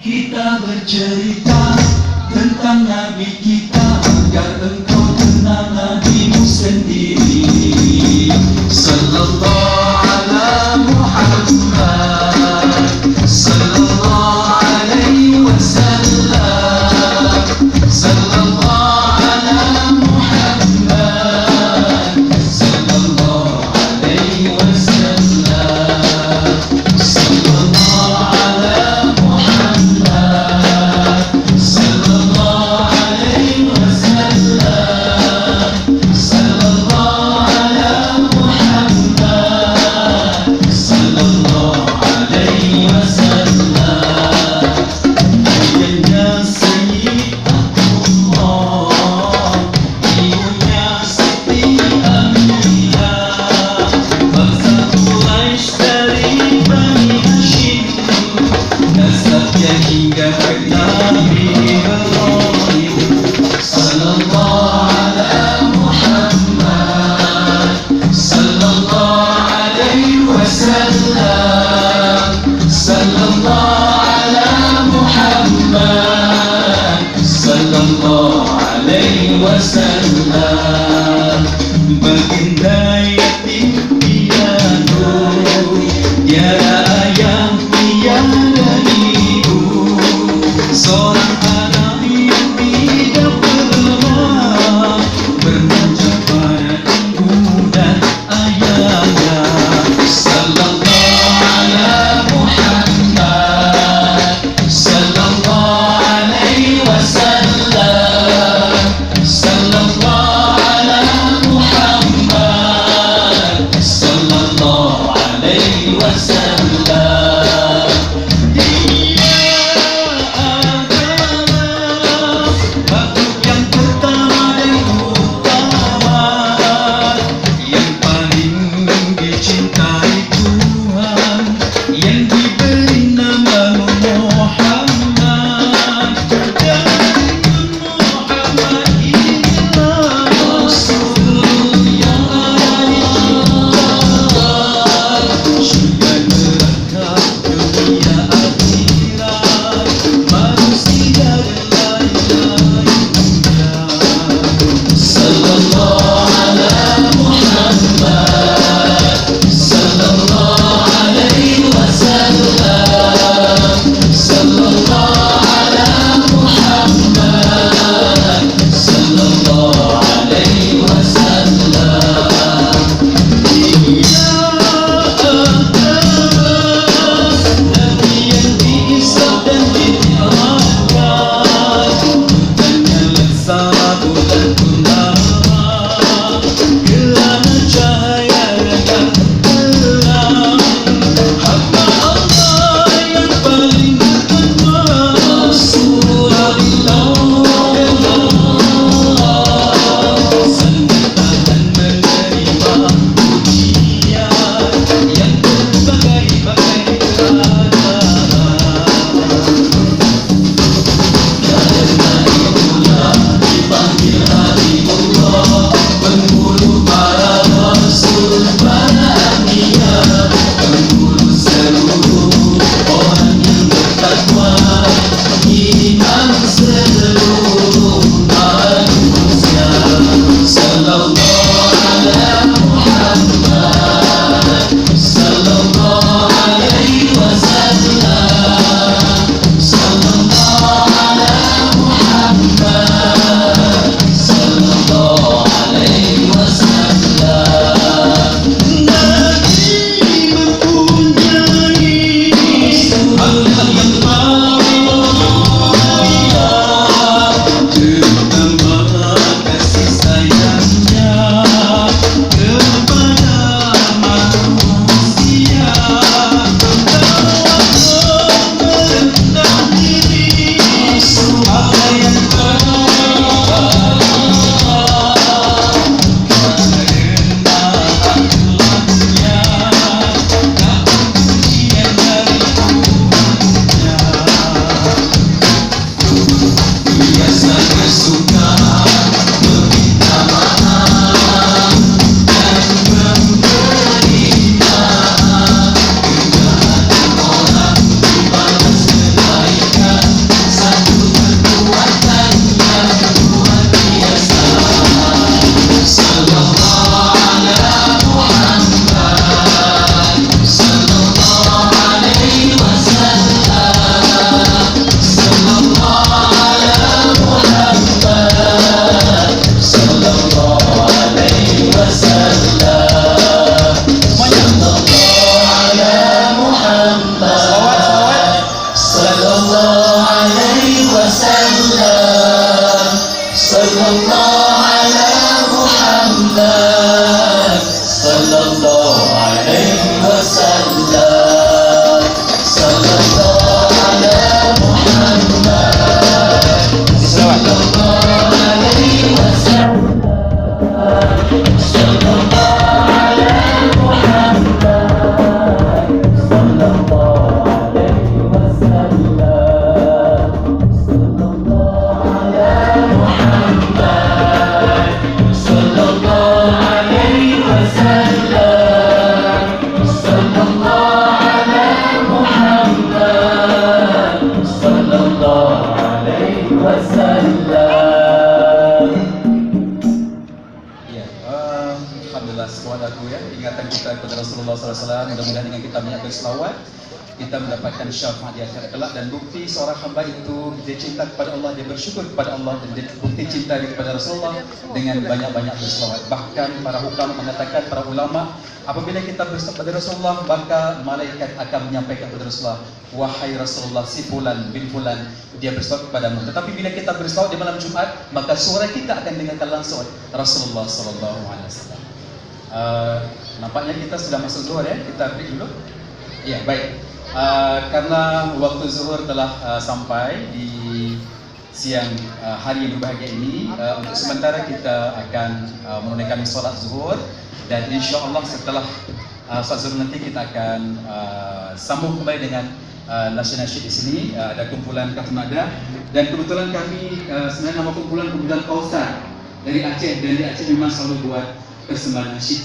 Kita bercerita tentang Nabi kita agar engkau kenal Nabimu sendiri. Sallallahu ala Muhammad, sallallahu alaihi wasallam, sallallahu ala Muhammad, sallallahu alaihi wasallam, sallallahu ala Muhammad, sallallahu alaihi wasallam, sallallahu ala Muhammad, sallallahu alaihi wasallam. Ayahnya Sayyidatullah, ibunya Siti Aminah, bangsa Quraisy dari Bani Hashim, nasabnya hingga ke Nabi Ibrahim. Sallallahu ala Muhammad, sallallahu alaihi wasallam, sallallahu ala Muhammad, sallallahu alaihi wasallam. Baginda yatim piatu, tiada ayah tiada ibu, seorang anak yang tidak pernah bermanja pada ibu dan ayahnya. Sallallahu ala Muhammad, sallallahu alaihi wasallam, sallallahu sallallahu alaihi wasallam. Sallallahu ala Muhammad. Sallallahu alaihi wasallam. Sallallahu ala Muhammad. Sallallahu alaihi wasallam. Alhamdulillah, saudaraku ya, ingatan kita kepada Rasulullah SAW. Mudah-mudahan dengan kita banyak berselawat, kita mendapatkan syafaat di akhirat kelak. Dan bukti seorang hamba itu dia cinta kepada Allah, dia bersyukur kepada Allah, dan dia bukti cinta dia kepada Rasulullah dengan banyak-banyak berselawat. Bahkan para hukam mengatakan, para ulama, apabila kita berselawat kepada Rasulullah, maka malaikat akan menyampaikan kepada Rasulullah, wahai Rasulullah, si fulan bin fulan dia berselawat kepadamu. Tetapi bila kita berselawat di malam Jumat, maka suara kita akan dengarkan langsung Rasulullah SAW. Nampaknya kita sudah masuk zuhur ya, kita break dulu. Ya, baik. Karena waktu zuhur telah sampai di siang hari yang berbahagia ini, untuk sementara kita akan menunaikan solat zuhur, dan insya-Allah setelah solat zuhur nanti kita akan sambung kembali dengan nasyid-nasyid di sini. Ada kumpulan Katunada, dan kebetulan kami sebenarnya nama kumpulan Kausar dari Aceh, dan di Aceh memang selalu buat persembahan nasyid